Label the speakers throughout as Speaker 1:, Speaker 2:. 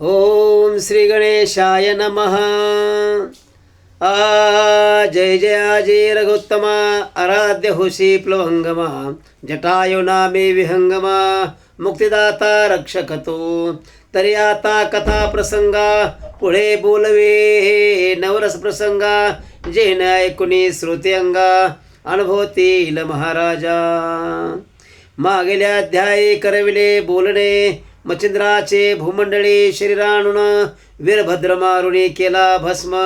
Speaker 1: ओम श्री गणेशाय नमः. जय जय अजय रघुत्तमा आराध्य होशी प्लवंगमा जटायु नामे विहंगमा मुक्तिदाता रक्षक तो. तरी आता कथा प्रसंगा पुढे बोलवे नवरस प्रसंगा जेन ऐकुनी श्रुती अंगा अनुभवतील महाराजा. मागेल्या अध्यायी करविले बोलणे मच्छिंद्राचे भूमंडळी शरीराणून वीरभद्र मारुणी केला भस्म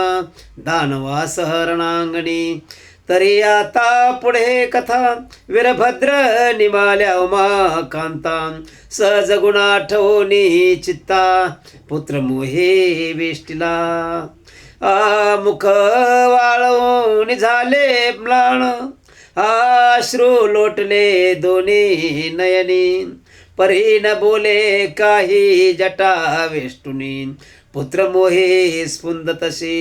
Speaker 1: दानवासह रणांगणी. तरी आता पुढे कथा वीरभद्र निमाल्या उमाकांता सहज गुणा ठेवणी चित्ता पुत्र मोहे वेष्टीला. मुख वाळवून झाले म्लान अश्रू लोटले दोन्ही नयनी. परी न बोले काही जटा वेष्टुनी पुत्र मोहे स्फुंद तसे.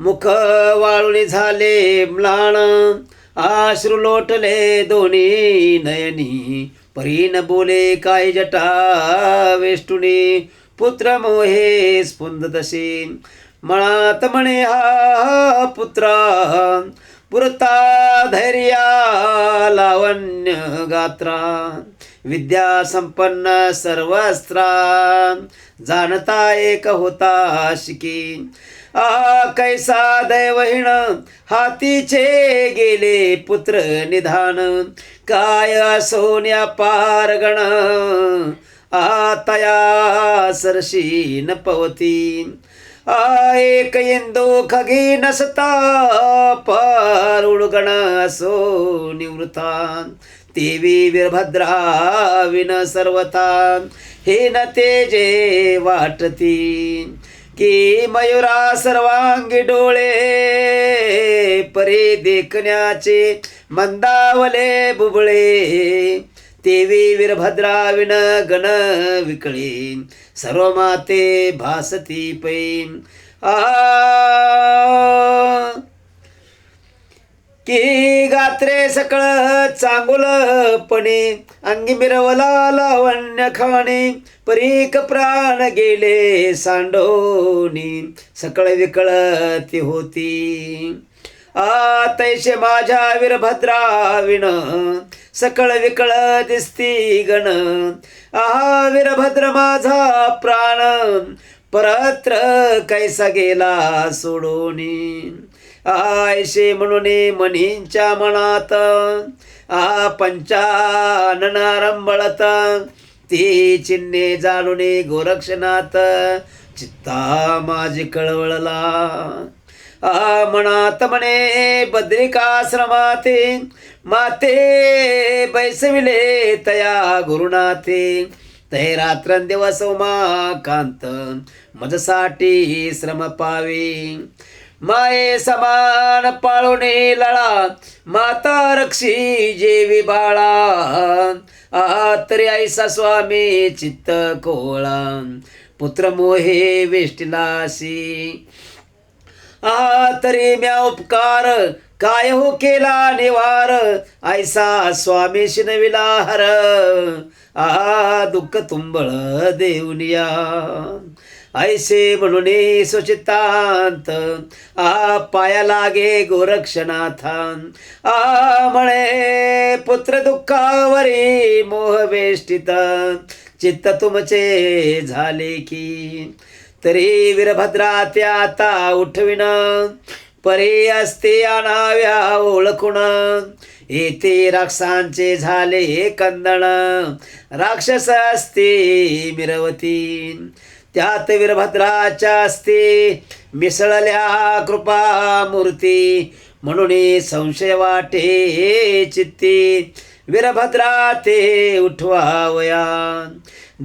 Speaker 1: मुख वाळून झाले म्लान अश्रू लोटले दोन्ही नयनी. परी न बोले काय जटा वेष्टुनी पुत्र मोहे स्फुंद तसे. मनात म्हणे हा पुत्रा पुरता धैर्या लावण्य गात्रा विद्या संपन्न सर्वस्त्रा जाणता एक होता शिकी. कैसा दैवहीण हातीचे गेले पुत्र निधान काय सोन्या पारगण तया सरशी न पवती. एक इंदू खगी नसता पारुळगण असो निवृत्ता देवी वीरभद्रा विन सर्वता हे न तेजे वाटती. की मयुरा सर्वांगी डोळे परी देखण्याचे मंदावले बुबळे. देवी वीरभद्रा विन गण विकळे सर्व माते भासती पै. की गात्रे सकळ चांगुलपणे अंगी मिरवला लावण्य खाणे परीक प्राण गेले सांडोनी सकळ विकळती होती. तैसे माझ्या वीरभद्रा विण सकळ विकळ दिसती गण. वीरभद्र माझा प्राण परत्र कैसा गेला सोडोनी. ऐशे म्हणून मनींच्या मनात पंचानन रंबळत ती चिन्हे जाणून गोरक्षनाथ चित्ता माझी कळवळला. मनात म्हणे बद्रिकाश्रमाते माते बैसविले तया गुरुनाथे. तै रात्रंदिवस उमाकांत मजसाठी श्रम पावे. माये समान पाळुणे लळा माता रक्षी जेवी बाळा. तरी ऐसा स्वामी चित्त कोळा पुत्र मोहे वेष्टिलासी. तरी म्या उपकार काय हो केला निवार ऐसा स्वामी शिनविला हर. दुःख तुंबळ देऊनिया ऐसे म्हणून सुचितांत पाया लागे गोरक्षनाथान. म्हणे पुत्र दुःखावरी मोह वेष्टित चित्त तुमचे झाले की. तरी वीरभद्रा त्या आता उठविन परी असते आणाव्या ओळखून. येथे राक्षसांचे झाले कंदण राक्षस असते मिरवती. त्यात वीरभद्राच्या असते मिसळल्या कृपा मूर्ती म्हणून संशय वाटे चित्ती. वीरभद्रा ते उठवावया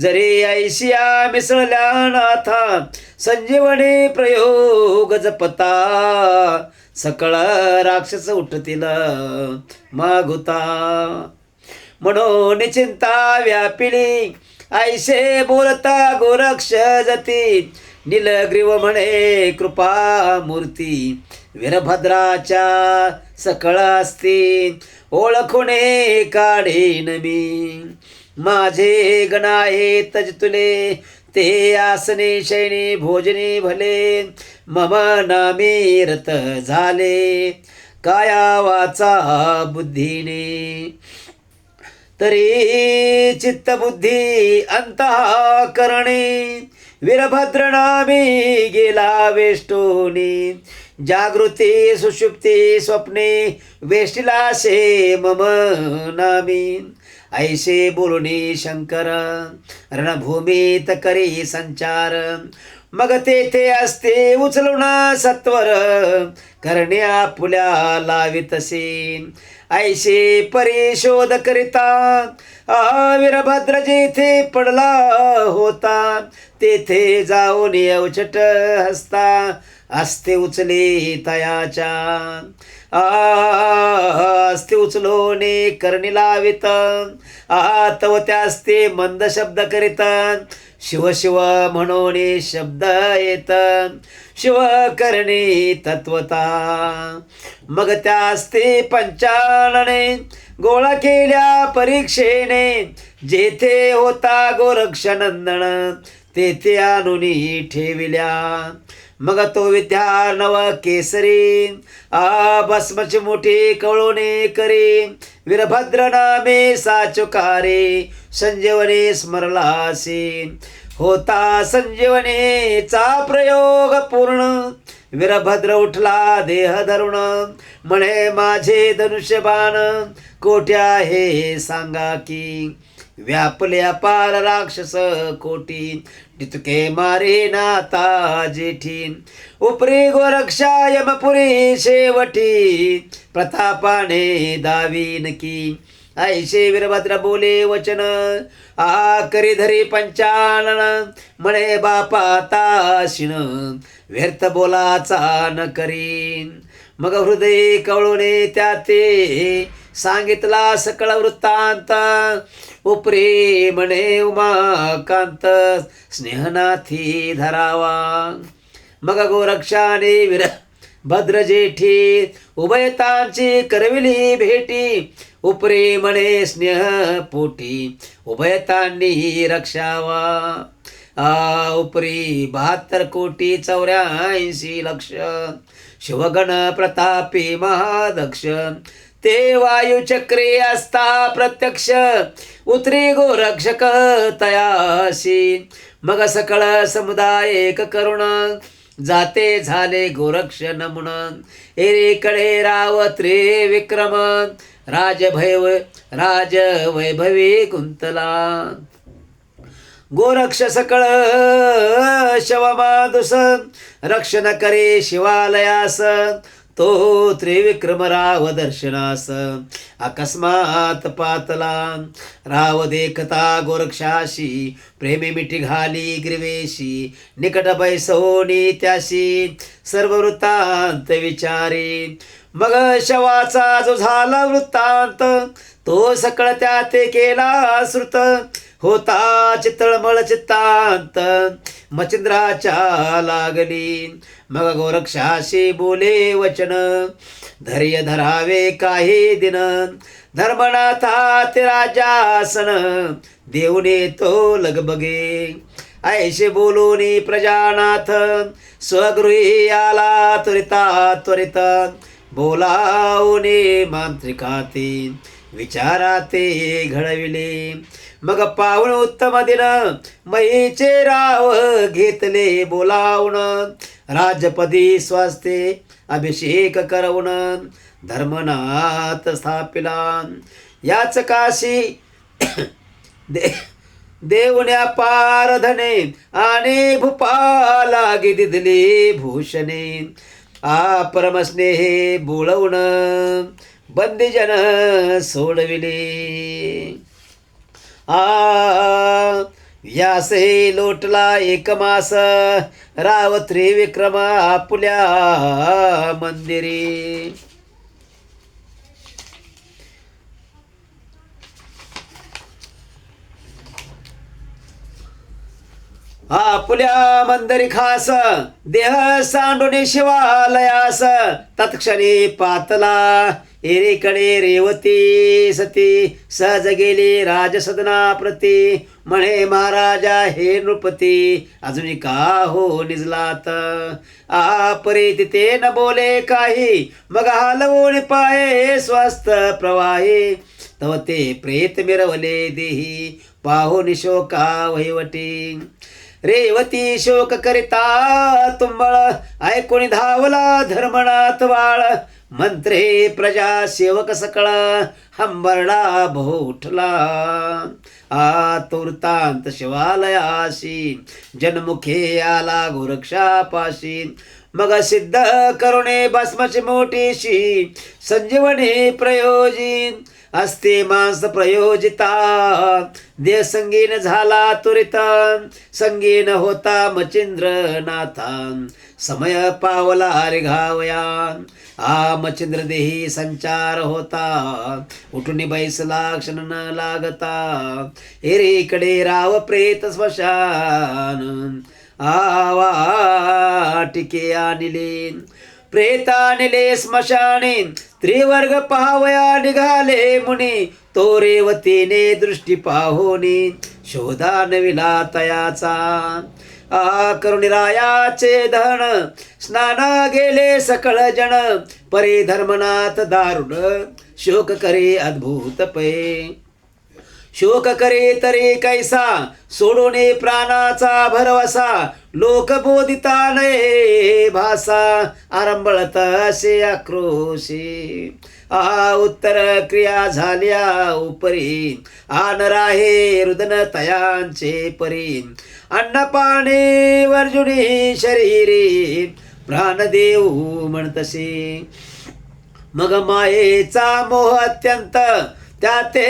Speaker 1: जरी ऐशिया मिसळल्या नाथा संजीवनी प्रयोग जपता. सकळ राक्षस उठतील मागुता. म्हणून चिंता व्यापिली ऐसे बोलता गोरक्ष जती नीलग्रीव म्हणे कृपा मूर्ती वीरभद्राच्या सकळ असती ओळखुणे काढीन मी माझे गण आहे तज तुले ते आसने शयनी भोजनी भले मम नामी रत झाले काया वाचा बुद्धीने तरी चित्तबुद्धी अंतःकरणे वीरभद्र नामी गेला वेष्टोनी जागृती सुषुप्ती स्वप्ने वेष्टिलासे मम नामी ऐसे बोलुनी शंकर रणभूमीत करी संचार मग तेथे असते उचलून सत्वर करण्या पुल्या लावितसे ऐसे परिशोध करिता वीरभद्र जेथे पडला होता तेथे जाऊन अवचट हसता असते उचले तयाच्या असते उचलोने करणी लावित तव त्यास्ते मंद शब्द करीत शिव शिव म्हणून शब्द येत शिव करणे तत्वता मग त्यास्ते पंचानने गोळा केल्या परीक्षेने जेथे होता गोरक्षनंदन तेथे आणुनी ठेविल्या मग तो विद्या नव केसरी भस्मची मोठी कवळोने करी वीरभद्र नामे साचुकारे संजीवने स्मरलासी होता संजीवनेचा प्रयोग पूर्ण वीरभद्र उठला देह धरुण म्हणे माझे धनुष्यबाण कोट्या हे सांगा की व्यापले अपार राक्षस कोटी जितके मारे नाता जेठी उपरी गोरक्षा यमपुरी शेवटी प्रतापाने दावीन की ऐसे वीरभद्र बोले वचन करी धरी पंचानन म्हणे बापा ताशिन व्यर्थ बोलाचा न करीन मग हृदय कवळूने त्याते सांगितला सकळ वृत्तांत उपरे म्हणे उमाकांत स्नेहनाथी धरावा मग गोरक्षाने वीरभद्र जेठी उभयतांची करविली भेटी उपरे म्हणे स्नेह पोटी उभयतांनी रक्षावा उपरी 72 कोटी 84 लक्ष शिवगण प्रतापी महादक्ष ते वायुचक्रे असता प्रत्यक्ष उतरी गोरक्षक तयासी मग सकळ समुदाय एक करुण जाते झाले गोरक्ष नमुन एकीकडे राव त्रिविक्रम राज वैभवी कुंतला गोरक्ष सकळ शवमादुस रक्षण करे शिवालयास तो त्रिविक्रम राव दर्शनास अकस्मात पातला राव देखता गोरक्षाशी प्रेमी मिठी घाली ग्रीवेशी निकट बैसोनी त्याशी सर्व वृत्तांत विचारी मग शवाचा जो झाला वृत्तांत तो सकळ त्या ते केला श्रुत होता चितळमळ चित्तांत मचिंद्राच्या लागली मग गोरक्षाशी बोले वचन धैर्य धरावे काही दिन धर्मनाथा ते राजासन देऊने तो लगबगे ऐशे बोलूनी प्रजानाथ स्वगृही आला त्वरित बोलावणे मांत्रिकाते विचाराते घडविले मग पाहुण उत्तम दिन मयीचे राव घेतले बोलावून राजपदी स्वास्ते अभिषेक करवून धर्मनाथ स्थापिला याच काशी देवण्या पारधने आणि भूपाला दिदली भूषणे परमस्नेहे बोलवून बंदीजन सोडविले व्यासे लोटला एक मास राव त्रिविक्रम आपुल्या मंदिरी आपुल्या मंदरी खास देह सांडून शिवालयास तत्क्षणी पातला एरीकडे रेवती सती सहज गेली राजसदना प्रती म्हणे महाराजा हे नृपती अजून का हो निजलात आपरे तिथे न बोले काही मग हलवून पाये स्वस्त प्रवाही तव ते प्रेत मिरवले देही पाहून शोका वहिवटी रेवती शोक करिता तुंबळ ऐकून धावला धर्मनाथ वाळ मंत्रे प्रजा सेवक सकळ हंबरडा बहु उठला आतुरतांत शिवालयाशी जनमुखे आला गोरक्षापाशी मग सिद्ध करुणे भस्मची मोठीशी संजीवनी प्रयोजी असते मांस प्रयोजिता देह संगीन झाला तुरित संगीन होता मचिंद्र नाथा समय पावला रिघावया मचिंद्र देही संचार होता उठून बैसला क्षण न लागता एरीकडे राव प्रेत स्मशान टिके आणले प्रेत आणले स्मशाने त्रिवर्ग पाहावया निघाले मुनी तो रेवतीने दृष्टी पाहोनी शोधा नविला तयाचा करुणिरायाचे धन स्नान गेले सकळ जन परे धर्मनाथ दारुण शोक करे अद्भुत पै शोक करे तरी कैसा सोडून प्राणाचा भरवसा लोक बोधिता नये भाषा आरंभळत असे आक्रोशी उत्तर क्रिया झाल्या उपरी आन राहे रुदन तयांचे परी अन्न पाणी वर्जुनी शरीरी प्राणदेव म्हणतसे मग मायेचा मोह अत्यंत त्याते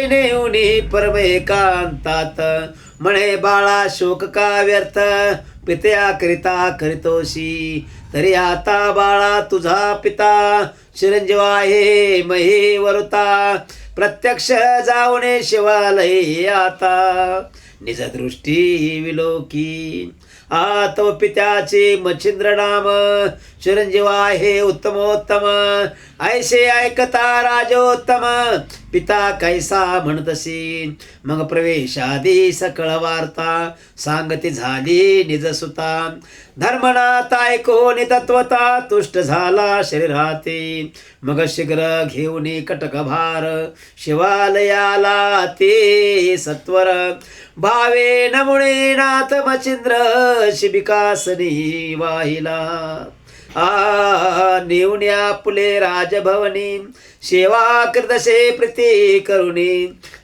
Speaker 1: नेऊनी परमेकांतात म्हणे बाळा शोक का व्यर्थ पित्या करिता करीतोशी तरी आता बाळा तुझा पिता चिरंजीव आहे महे वरुता प्रत्यक्ष जाऊने शिवालय आता निज दृष्टी विलोकी तो पित्याचे मच्छिंद्र नाम चिरंजीव आहे उत्तमोत्तम ऐसे ऐकता राजोत्तम पिता कैसा म्हणतसी मग प्रवेशादी सकळ वार्ता सांगती झाली निजसुता धर्मनाथ ऐकून तत्वता तुष्ट झाला शरीराती मग शीघ्र घेऊन कटक भार शिवालयाला ते सत्वर भावे नमुने नाथ मचिंद्र शिबिकासनी वाहिला नेवण्या पुले राजभवनी सेवा करतसे प्रीती करुणी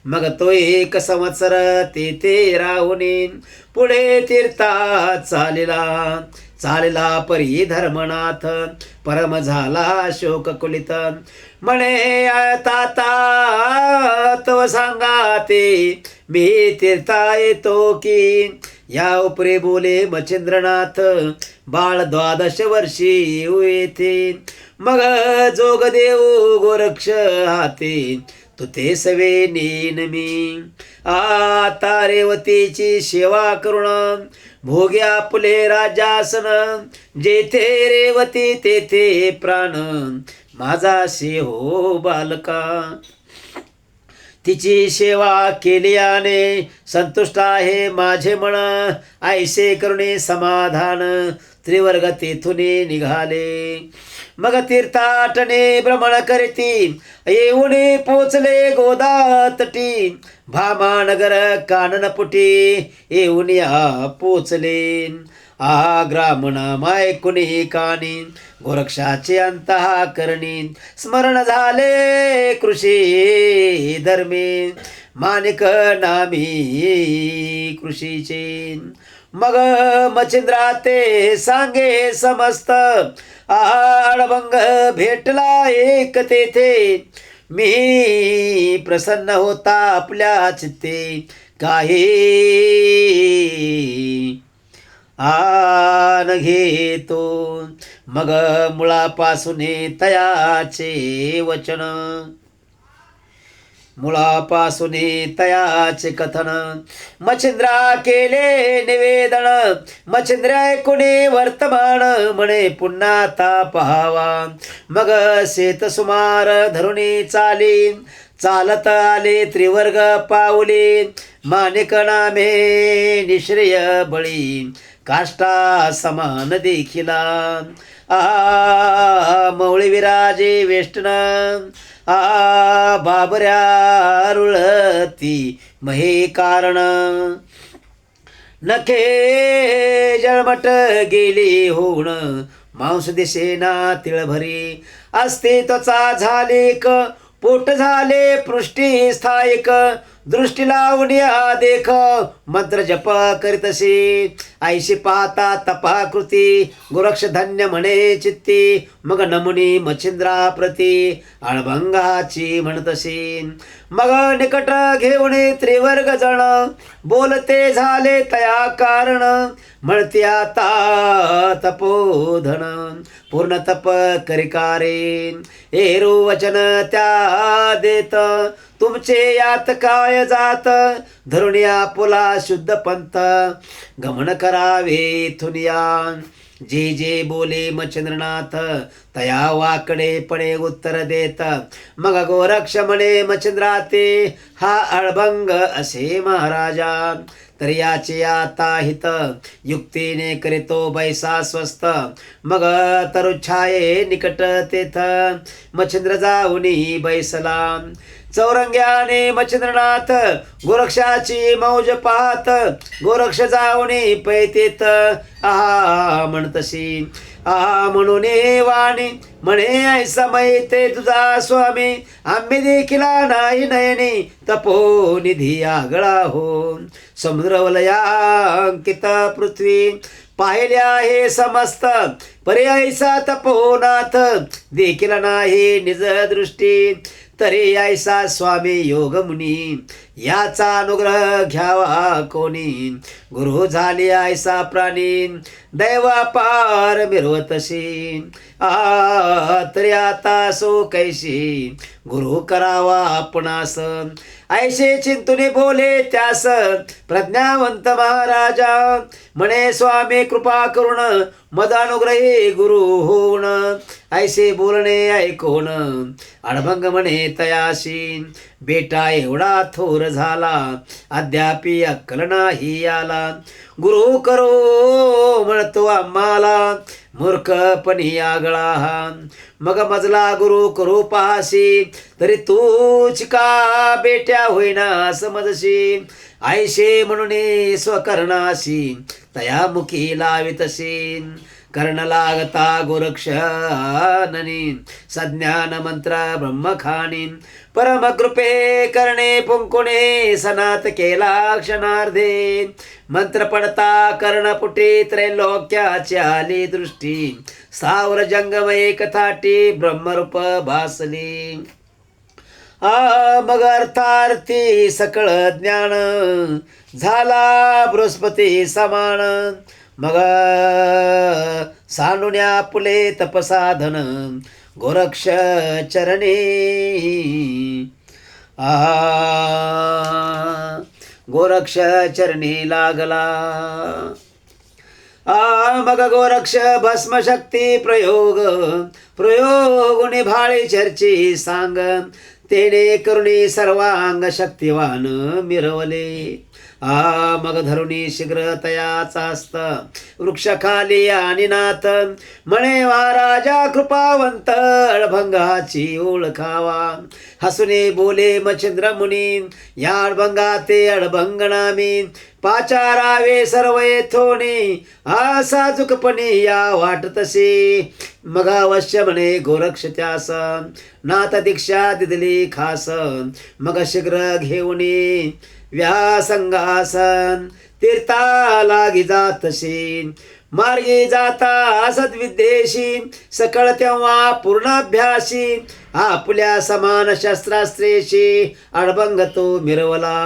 Speaker 1: मग तो 1 संवत्सर तेथे राहुनी पुढे तीर्थात चालला परी धर्मनाथ परम झाला शोक कुलित म्हणे ताता तव सांगा ते मी तीर्था येतो की या उपरे बोले मच्छिंद्रनाथ बाळ 12 वर्षी येथे मग जोगदेव गोरक्ष हाती तुते सवे नेन मी आता रेवतीची सेवा करुण भोग्या पुले राजासन जेथे रेवती तेथे प्राण माझा से हो बालका तिची सेवा केल्याने संतुष्ट आहे माझे मन ऐसे करुणे समाधान त्रिवर्ग तेथून निघाले मग तीर्थाटने भ्रमण करती येऊन पोचले गोदा तटी भामानगर काननपुटी येऊन पोचले ग्रामणा माय कुणी कानी गोरक्षाचे अंतहा करणी स्मरण झाले कृषी धर्मी मानिक नामी कृषीचे मग मच्छिंद्रा ते सांगे समस्त आडभंग भेटला एक तेथे मी प्रसन्न होता आपल्या चित्ते काही आन घेतो मग मुळापासून तयाचे वचन मुळापासून तयाचे कथन मच्छिंद्रा केले निवेदन मच्छिंद्र ऐकुणे वर्तमान म्हणे पुन्हा आता पहावा मग शेत सुमार धरुणी चाली चालत आले त्रिवर्ग पाऊले माणिक नामे निश्रेय बळी काष्टा समान देखिला मौळी विराजे वेष्टन बाबऱ्या रुळती महे कारण नखे जळमट गेली होऊन मांस दिसेना तिळभरी असते त्वचा झाले क पोट झाले पृष्ठी स्थायिक दृष्टी लावून या देख मंत्र जप करीतशी ऐशी पाहता तपाकृती गोरक्ष धन्य म्हणे चित्ती मग नमुनी मच्छिंद्रा प्रती आळभंगाची म्हणतशी मग निकट घेऊन त्रिवर्ग जण बोलते झाले तया कारण म्हणते आता तपोधन पूर्ण तप करिकारे एरू वचन त्या देत तुमचे यात काय जात धरुणिया पुला शुद्ध पंथ गमन करावे थुनिया जे जे बोले मच्छिंद्रनाथ तया वाकडे पणे उत्तर देत मग गोरक्ष म्हणे मच्छिंद्राते हा अळभंग असे महाराजा तर याचे आता हित युक्तीने करीतो बैसा स्वस्त मग तरुच्छाये निकट तेथ मच्छिंद्र जाऊनी बैसला चौरंग्याने मच्छिंद्रनाथ गोरक्षाची मौज पाहत गोरक्ष जाऊनी पैतेत आहा म्हणतशी आहा म्हणून वाणी म्हणे ऐसा मैते तुझा स्वामी आम्ही देखिला नाही नयनी तपो निधी आगळा हो समुद्र वलयांकित पृथ्वी पाहिले आहे समस्त पर्यायसा तपोनाथ देखील नाही निज दृष्टी तरी ऐसा स्वामी योग मुनी याचा अनुग्रह घ्यावा कोणी गुरु झाले ऐसा प्राणी दैवापार मिरवतशी तरी आता सो कैशी गुरु करावा आपणास ऐसे चिंतुने बोले त्यास प्रज्ञावंत महाराजा म्हणे स्वामी कृपा करुण मदानुग्रही गुरु होऊन ऐसे बोलणे ऐकून अडभंग म्हणे तयाशी बेटा एवढा थोर झाला अद्यापी अक्कल नाही आला गुरु करो म्हणतो आम्हाला मूर्खपणी आगळा मग मजला गुरु करू पाहासी तरी तूच का बेट्या होईना समजशी ऐशे म्हणून स्वकर्णाशी तयामुखी लावितशी कर्ण लागता गोरक्षाननी सज्ञान मंत्र ब्रह्मखानी परमकृपे करणे पुंकुणे सनात केला क्षणार्धे मंत्र पडता कर्णपुटी त्रैलोक्याची आली दृष्टी सावर जंगमय कथाटी ब्रह्मरूप भासली मग अर्थार्थी सकळ ज्ञान झाला बृहस्पती समान मग सांडुण्या पुले तपसाधन गोरक्ष चरणी गोरक्ष चरणी लागला मग गोरक्ष भस्म शक्ती प्रयोगुनी भाळी चर्ची सांग तेने करुणी सर्वांग शक्तिवान मिरवले मग धरुणी शीघ्र तयाचा असत वृक्ष खाली आणि नाथ म्हणे महाराजा कृपावंत अळभंगाची ओळखावा हसुने बोले मच्छिंद्र मुनी या अळभंगाते अळभंग नामी पाचारावे सर्व येथोनी साजूकपणी या वाटतसे मग अवश्य म्हणे गोरक्ष त्यास नाथ दीक्षा दिदली खास मग शीघ्र घेऊनी व्यासंगासन तीर्था लागी जातशी मार्गी जाता सद्विद्येशी सकळ तेव्हा पूर्णाभ्यासी आपल्या समान शस्त्रास्त्रेशी अडबंग तो मिरवला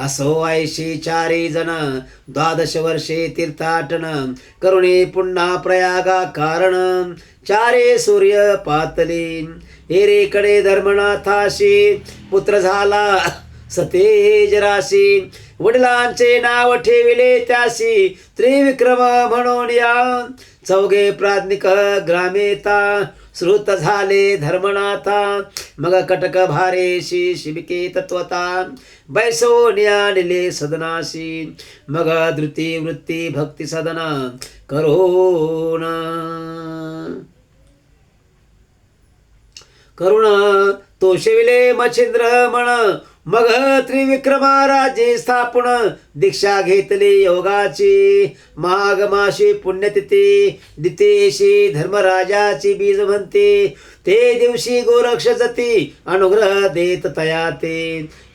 Speaker 1: असो 84 जण 12 वर्षे तीर्थाटन करुणे पुन्हा प्रयागा कारण चारे सूर्य पातली एरेकडे धर्मनाथाशी पुत्र झाला सतेज राशी वडिलांचे नाव ठेविले त्यासी त्रिविक्रम म्हणून या चौघे प्राज्ञिक ग्रामेता श्रुत झाले धर्मनाथा मग कटक भारेशी शिबिके तत्वता बैसोनिया निले सदनाशी मग धृती वृत्ती भक्ती सदना करुण तोषविले मच्छिंद्र म्हण मग त्रिविक्रमा राज्ये स्थापन दीक्षा घेतली योगाची माघ माशी पुण्यतिथी दितेशी धर्मराजाची बीज म्हणते ते दिवशी गोरक्ष जती अनुग्रह देत तया ते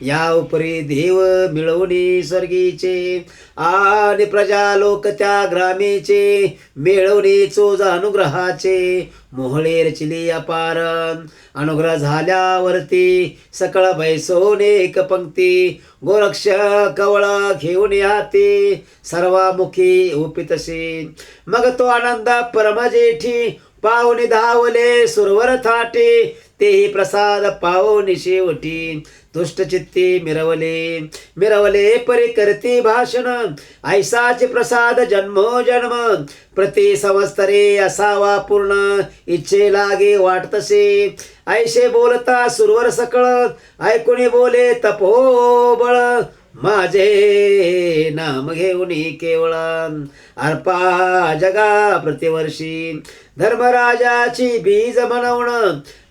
Speaker 1: या उपरी देव मिळवणी स्वर्गीचे आणि प्रजा लोक त्या ग्रामीचे मिळवणी चोज अनुग्रहाचे मोहळे रचिली अपार अनुग्रह झाल्यावरती सकळ बैसोन एक पंक्ती गोरक्ष कवळ घेऊन याते सर्वामुखी उपितसे मग तो आनंद परमजेठी पाहुणे धावले सुरवर थाटे तेही प्रसाद पाहुणे शेवटी तुष्टचित्ती मिरवले परी करती भाषण ऐसाचे प्रसाद जन्मोजन्म प्रति संवत्सरे असावा पूर्ण इच्छे लागे वाटतसे ऐसे बोलता सुरवर सकळ ऐकुनी बोले तपोबळ माझे नाम घेऊनी केवळ अर्पा जगा प्रतिवर्षी धर्मराजाची बीज म्हणवण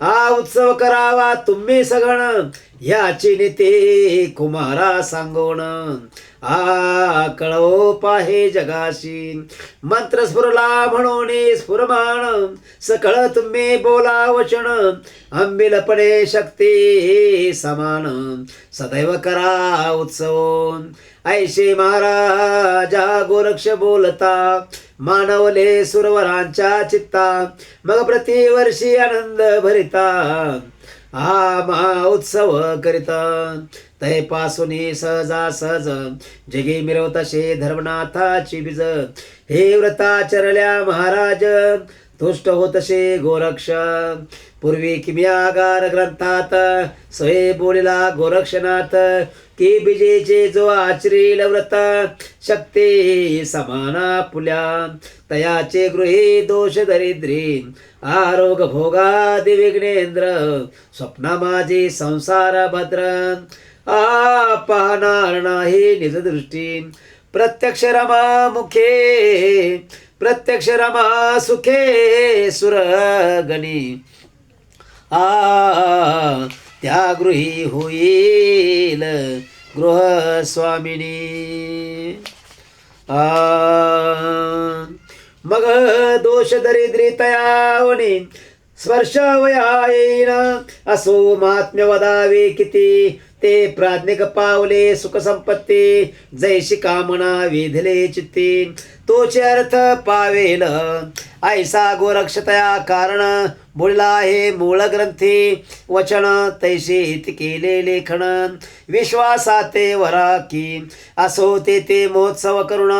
Speaker 1: हा उत्सव करावा तुम्ही सगण याची नीती कुमारा सांगोण आ कळो पाहे जगाशी मंत्र स्फुरला म्हणून स्फुरमान सकळ तुम्ही बोला वचन अंबिलपणे शक्ती समान सदैव करा उत्सव ऐशे महाराजा गोरक्ष बोलता मानवले सुरवरांच्या चित्ता मग प्रतिवर्षी आनंद भरिता हा महोत्सव करिता तै पासून सहजा सहज जगी मिरवतसे धर्मनाथाची बीज हे व्रताचरल्या महाराज तुष्ट होतसे गोरक्ष पूर्वी किमियागार ग्रंथात सोये बोलिला गोरक्षनाथ की बीजेचे जो आचरील व्रत शक्ती समाना पुल्या तयाचे गृहे दोष दरिद्री आरोग भोगादि विघ्नेंद्र स्वप्ना माझी संसार भद्र पाहणार नाही निज दृष्टी प्रत्यक्ष रमा मुखे प्रत्यक्ष रमा सुखे सुरगणी त्या गृही होईल गृहस्वामिनी मग दोष दरिद्री तयावनी स्पर्शवया येईन असो महात्म्य वदावे किती ते प्राज्ञिक पावले सुख संपत्ती जैशी कामना विधले चित्ती तोचे अर्थ पावेल ऐसा गोरक्षतया कारण बोलला हे मूळ ग्रंथी वचन तैसे केले लेखन विश्वासाते वराकी असो ते महोत्सव करुण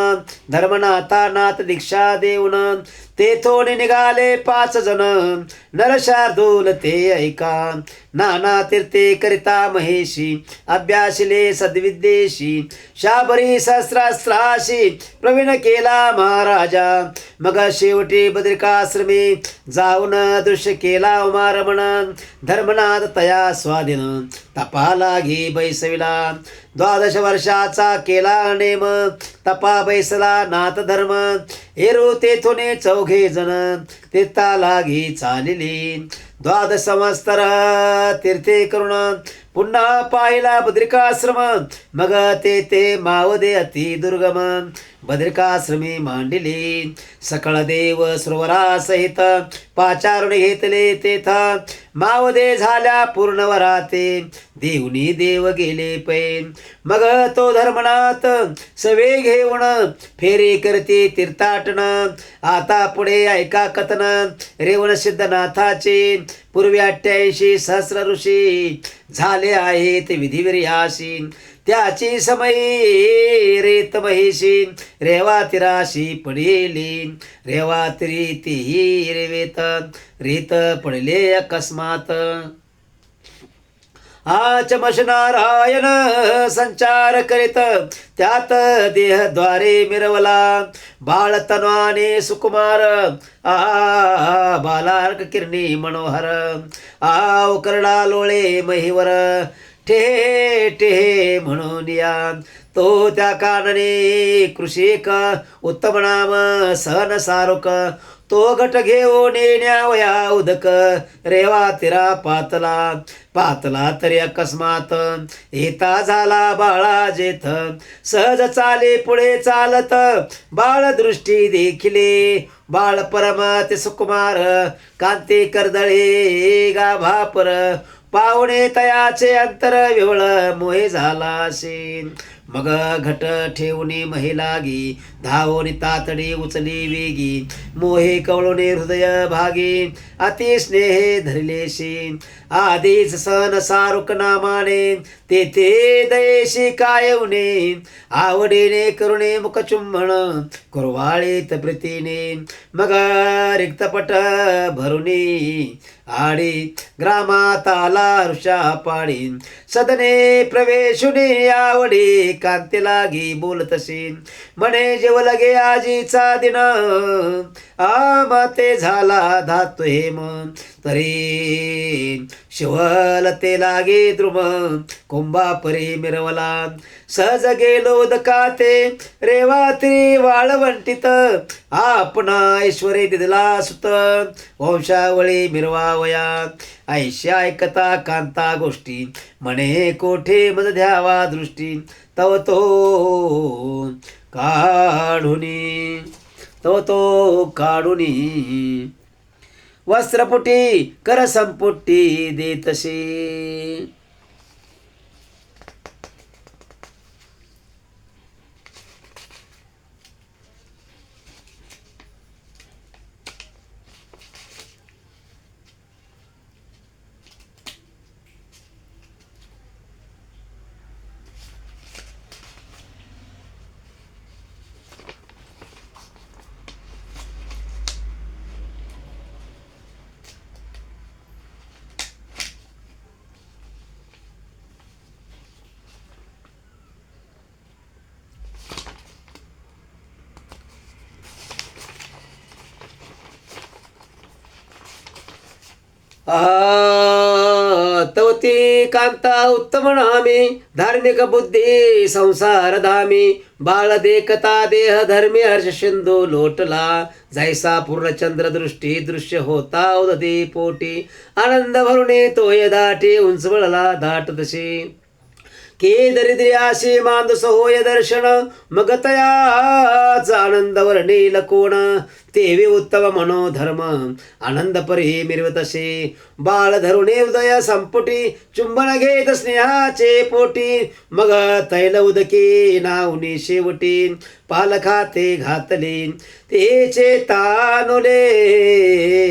Speaker 1: धर्मनाथा नाथ दीक्षा देऊन तेथून निघाले 5 जण नरशार्दूल ते ऐका नाना तीर्थे करिता महेशी अभ्यासिले सद्विद्येशी शाबरी सहस्रास्त्राशी प्रवीण केला महाराजा मग शेवटी बद्रिकाश्रमी जाऊन दृश्य केला उमारमण धर्मनाथ तया स्वाधीन तपा लागी बैसविला 12 वर्षाचा केला नेम तपा बैसला नाथ धर्म हेरू तेथून 4 जण तीर्था लागी चालिली 12 संवत्सर तीर्थे करुण पुन्हा पाहिला बद्रिकाश्रम मग ते मावदे अति दुर्गम बद्रिकाश्रमी मांडिली. सकळ देव सरोवरा सहित पाचारून घेतले तेथ. मावदे झाल्या पूर्ण वराते देऊनी देव गेले पै. मग तो धर्मनाथ सवे घेऊन फेरी करते तीर्थाटन. आता पुढे ऐका कथन रेवण सिद्धनाथाचे. पूर्वी 88 सहस्र ऋषी झाले आहेत विधिवीर्याशी. त्याची समयी रेत महिषी रेवातिराशी पडेली. रेवातिरी तीही रेवेत रेत पडले अकस्मात. आचमश नारायण संचार करीत त्यात देहद्वारे मिरवला. बाळ तन्वाने सुकुमार बालार्क किरणी मनोहर. करडा लोळे महिवर ठे ठे म्हणून या. तो त्या कानने कृषिक उत्तम नाम सहन सारुक. तो घट घेऊन येण्यावया उदक रेवा तिरा पातला. पातला तरी अकस्मात येता झाला बाळा जेथ. सहज चाले पुढे चालत बाळ दृष्टी देखिले. बाळ परमते सुकुमार कांती कर्दळे गाभापर. पाहुणे तयाचे अंतर विवळ मोहे झाला असेल. मग घट ठेवणे महिलागी धावोनी तातडी उचली वेगी. मोहे कवळोने हृदय भागी अति स्नेहे धरलेशी. आधीच सण सारुक नामाने तेथे दयेशी कायवणे. आवडीने करुणे मुखचुंबन कुरवाळीत प्रीतीने. मग रिक्तपट भरुनी आडी ग्रामात आला ऋषा पाडी. सदने प्रवेशुने आवडी कांती लागी बोलतशी. म्हणे जेव लगे आजीचा दिन माते झाला धातु हेम. तरी शिवल ते लागे द्रुम कुंभा परी मिरवला. सहज गेलो उदकाते रेवात्री वाळवंटित. आपणा ऐश्वरी दिदला सुत वंशावळी मिरवावया. ऐशा ऐकता कांता गोष्टी म्हणे कोठे मज द्यावा दृष्टी. तव तो काढुनी वस्त्रपुटी कर संपुटी देतसे. तवती कांता उत्तम नामे धार्मिक बुद्धी संसार धामी. बाळ देखता देह धर्मी हर्ष सिंधू लोटला. जैसा पूर्णचंद्र दृष्टी दृश्य होता उदती पोटी. आनंद भरुणे तोय दाटे उंच वळला दाट तशी. के दरिद्र्याशी मांदस होय दर्शन. मग तयाच आनंद वर्णील कोण. तेवी उत्तम मनोधर्म आनंद परी मिरवतसे. बाळ धरुणे उदय संपुटी चुंबन घेत स्नेहाचे पोटी. मग तैल उदकी नावनी शेवटी पालखाते घातली. तेचे तानुले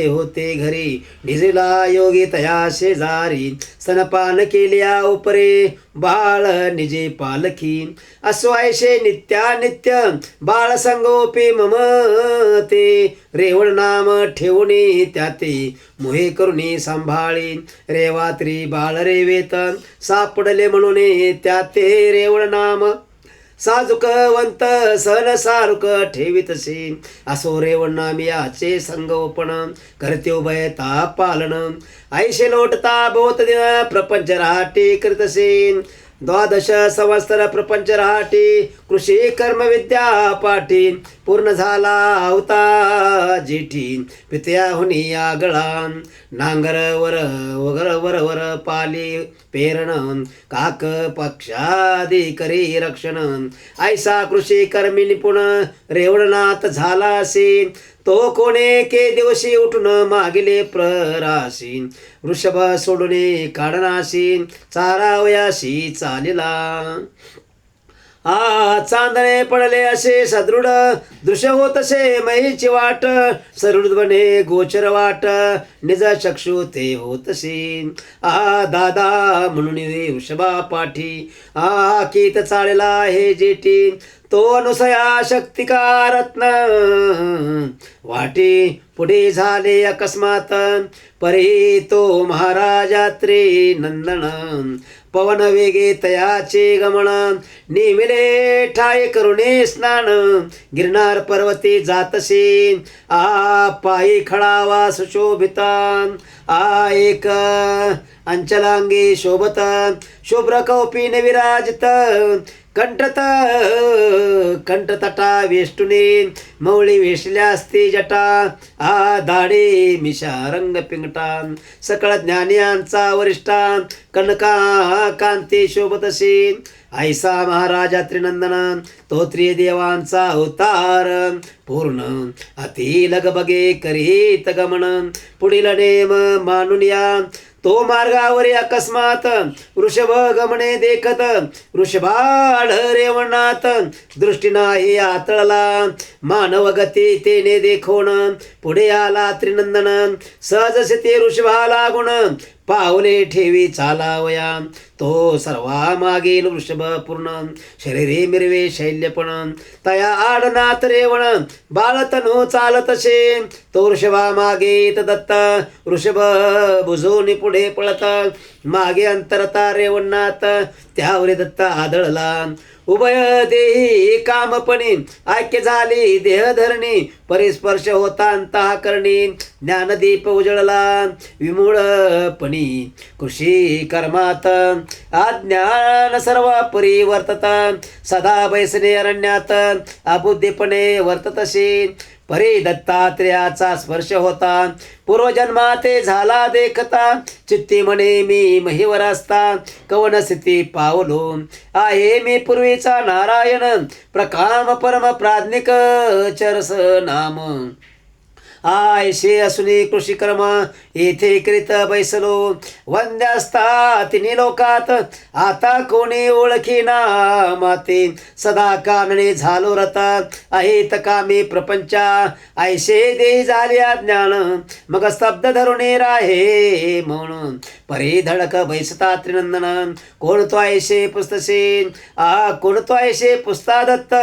Speaker 1: होते घरी निजला योगी तया शेजारी. स्तनपान केल्या उपरे बाळ निजे पालखी. अस्वायशे नित्यानित्य बाळ संगोपी मम ते. रेवण नाम ठेवणे त्याते मोहे करुणी सांभाळी. रेवात्री बाळ रेवेत सापडले म्हणून त्याते रेवण नाम. साजुकवंत सन सारुक ठेवितसे. असो रेवण नामी याचे संगोपन करते उभयता पालन. ऐशे लोटता बहुत दिन प्रपंच राटे करतसे. द्वादश संवत्सर प्रपंच राहाटी कृषी कर्म विद्या पाठी पूर्ण झाला होता जेठी पित्या हुनी आगळा नांगर वर वगर वर वर पाली पेरण काक पक्षादी करी रक्षण ऐसा कृषी कर्मी निपुण रेवणनाथ झालासी तो कोणे के दिवशी उठून मागिले प्रराशी वृषभ सोडून काढणाशी चारावयाशी चालिला चांदणे पडले असे सदृढ दृश्य होतसे महीची वाट सदृढ बने गोचर वाट निज चक्षु ते होतसे दादा म्हणून वृषभा पाठी कीत चालला हे जेठी तो अनुसया शक्तिका रत्न वाटी पुढे झाले अकस्मात परी तो महाराजात्री नंदन पवन वेगे तयाचे गमन नेमिले ठाय करुणे स्नान गिरनार पर्वती जातसे पायी खळावा सुशोभिता एक अंचलांगी शोभत शुभ्र कौपीन विराजित कंठतटा वेष्टुने मौळी वेशल्या असते जटा दाढी मिशा रंग पिंगटा सकळ ज्ञानियांचा वरिष्ठा कनका कांती शोभतशी ऐसा महाराजा त्रिनंदन तो त्रिदेवांचा अवतार पूर्ण अति लगबगे करीत गमन पुढील नेम मानून या तो मार्गावरी अकस्मात वृषभ गमने देखत वृषभाढ रेवणात दृष्टी नाही आतळला मानव गती तेने देखोन पुढे आला त्रिनंदन सहजसे ते वृषभा लागून पावले ठेवी चालावया तो सर्वा मागील वृषभ पूर्ण शरीरे मिरवे शैल्यपण तया आडनाथ रेवण बाळतनु चालतसे तो वृषभा मागे दत्त वृषभ बुजून पुढे पळत मागे अंतरता रेवणात त्यावरी दत्त आदळला उभय देही कामपणी ऐक्य झाली देहधरणी परिस्पर्श होता अंतःकरणी ज्ञानदीप उजळला विमूळपणी कृषी कर्मात अज्ञान सर्व परिवर्तत सदा बैसने अरण्यात अबुद्धीपणे वर्ततशी परी दत्तात्रेयाचा स्पर्श होता पूर्वजन्माते झाला देखता चित्ती म्हणे मी महिवर असता कवन स्थिती पावलो आहे मी पूर्वीचा नारायण प्रकाम परम प्राज्ञिक चरस नाम आयशे असुनी कृषी कर्म येथे करीत बैसलो वंद्यास्ता तिन्ही लोकात आता कोणी ओळखीना माते सदा कानने झालो रता अहित कामी प्रपंचा ऐशे देही झाले अज्ञान मग स्तब्ध धरुणे राहे म्हणून परी धडक बैसता त्रिनंदन कोण तो ऐशे पुस्तसे कोण तो ऐशे पुस्ता दत्त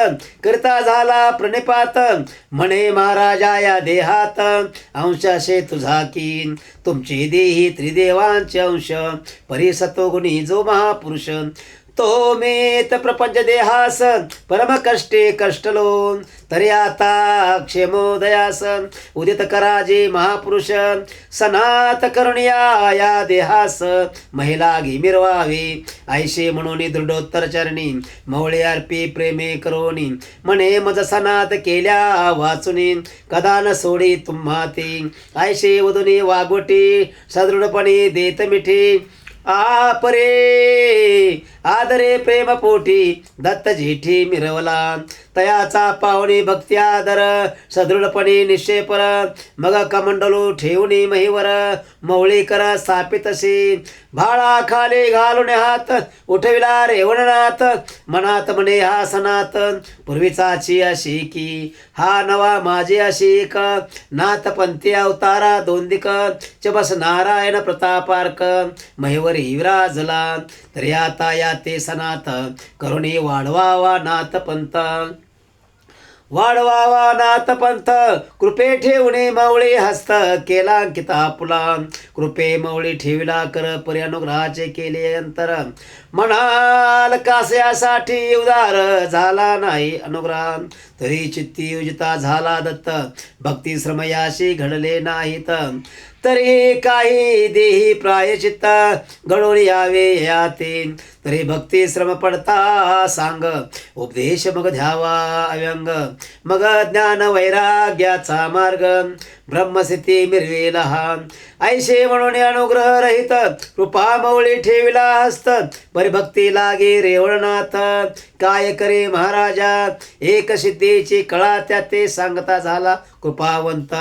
Speaker 1: करता झाला प्रणिपात म्हणे महाराजा या देहात अंशाशे तुझा कीन तुमचे देही त्रिदेवांचे अंश परिसत्वगुणी जो महापुरुष तो मेत प्रपंच देहास परम कष्टे कष्टलो तरी आता क्षेमोदयास उदित कराजे महापुरुष सनात करुणिया या देहास महिला घी मिरवावी ऐशे म्हणून दृढोत्तर चरणी मवळे अर्पी प्रेमे करोनी म्हणे मज सनात केल्या वाचुनी कदा न सोडी तुम्हा ती ऐशे वधुनी वागवटी सदृढपणे देत मिठी परे आदरे प्रेम पोटी दत्त जेठी मिरवला तयाचा पाहुणे भक्ती आदर सदृढपणे निश्चय पर मग कमंडलू ठेवणे महिवर मवळी कर स्थापितसे भाळा खाली घालून हात उठविला रेवणनाथ मनात म्हणे हा सनातन पूर्वीचाची अशी की हा नवा माझे अशिक नाथ पंथी अवतारा दोंदिक चबस नारायण प्रतापार्क महिवरी विराजला तरी आता या ते सनात करुणी वाढवावा नाथ पंथ वाढवावा नाथ पंथ कृपे ठेवणे मावळे हस्त केला अंकिता पुला कृपे मावळी ठेविला कर परी अनुग्रहाचे केले अंतर म्हणाल कास्यासाठी उदार झाला नाही अनुग्रह तरी चित्ती उजिता झाला दत्त भक्ती श्रमयाशी घडले नाहीत तरी काही देही प्रायचित्त घडून यावे याते. तरी भक्ती श्रम पडता सांग उपदेश मग द्यावा अव्यंग. मग ज्ञान वैराग्याचा मार्ग ब्रह्मस्थिती मिरविला हा. ऐशे म्हणून अनुग्रह रहित कृपा मौळी ठेविला हस्त. बरी भक्ती लागे रेवळनाथ काय करे महाराजा. एक सिद्धीची कळा त्या ते सांगता झाला कृपावंत.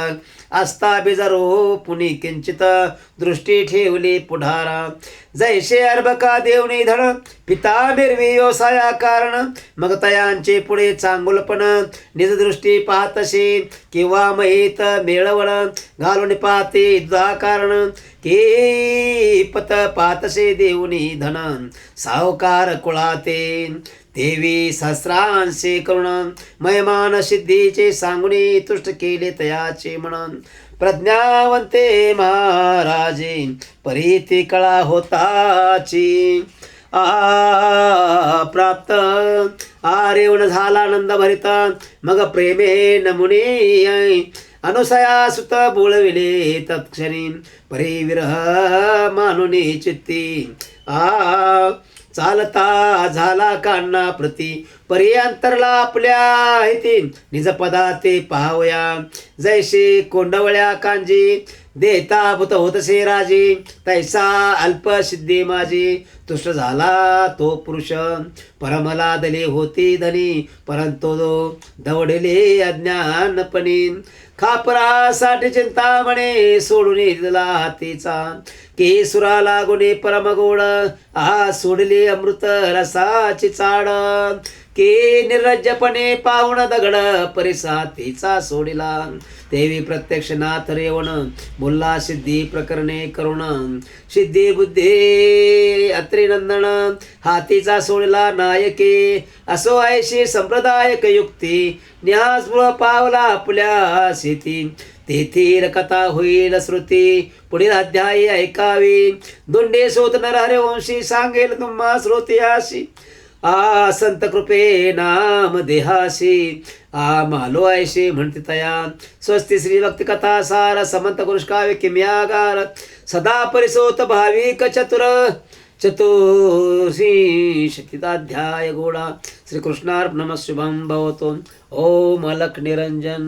Speaker 1: आस्था बिजारो पुनी किंचित दृष्टी ठेवली पुढारा. जैसे अर्भका देवनी धन पिता बिरवी व्यवसाया कारण. मग तयांचे पुढे चांगुलपण निज दृष्टी पाहतसे किंवा महित मेळवण घालून पाहते दुधा कारण. की पत पातसे देऊनी धन सावकार कुळाते. देवी सहस्रांशी करुण महिमान सिद्धीचे सांगुनी तुष्ट केले तयाचे म्हणून. प्रज्ञावंते महाराजे परीती कळा होताची. प्राप्त आरेवण झाला आनंद भरित. मग प्रेमे नमुनी अनुसया सुत बोलविले तत्क्षणी. परी विरह मानुनी चित्ती चालता झाला कान्हा प्रती. परी अंतरला आपल्या हिती निज पदा ते पाहावया. जैसे कोंडवळ्या कांजी देता भूत होतसे राजी. तैसा अल्प सिद्धी माझी तुष्ट झाला तो पुरुष. परमला दले होती धनी परंतु दवडले अज्ञानपणी. खापरासाठी चिंता म्हणे सोडून दिला हातीचा. के सुरा लागुने परमगोड सोडली अमृत रसाची चाड. के निर्लज्जपणे पाहुण दगड परिसातीचा सोडिला. देवी प्रत्यक्ष नाथ रेवण बोलला सिद्धी प्रकरणे करुण. सिद्धी बुद्धी अत्रिनंदन हातीचा सोडला नायके. असो ऐशी संप्रदायक युक्ती न्यास पावला आपल्या शेती. तेथील कथा होईल श्रुती पुढील अध्यायी ऐकावी. दोंडे सोत नरहरे वंशी सांगेल तुम्हा श्रोत्याशी. संत कृपे नाम देहाशी मालो ऐशी म्हणते तया. स्वस्ती श्री भक्ती कथा सार समंत पुरुषकाव्य किम्यागार. सदा परिसोत भाविक चतुर चतुर्षी शतीताध्याय गोडा. श्रीकृष्णार्पणमस्तु शुभं भवतु. ओम अलख निरंजन.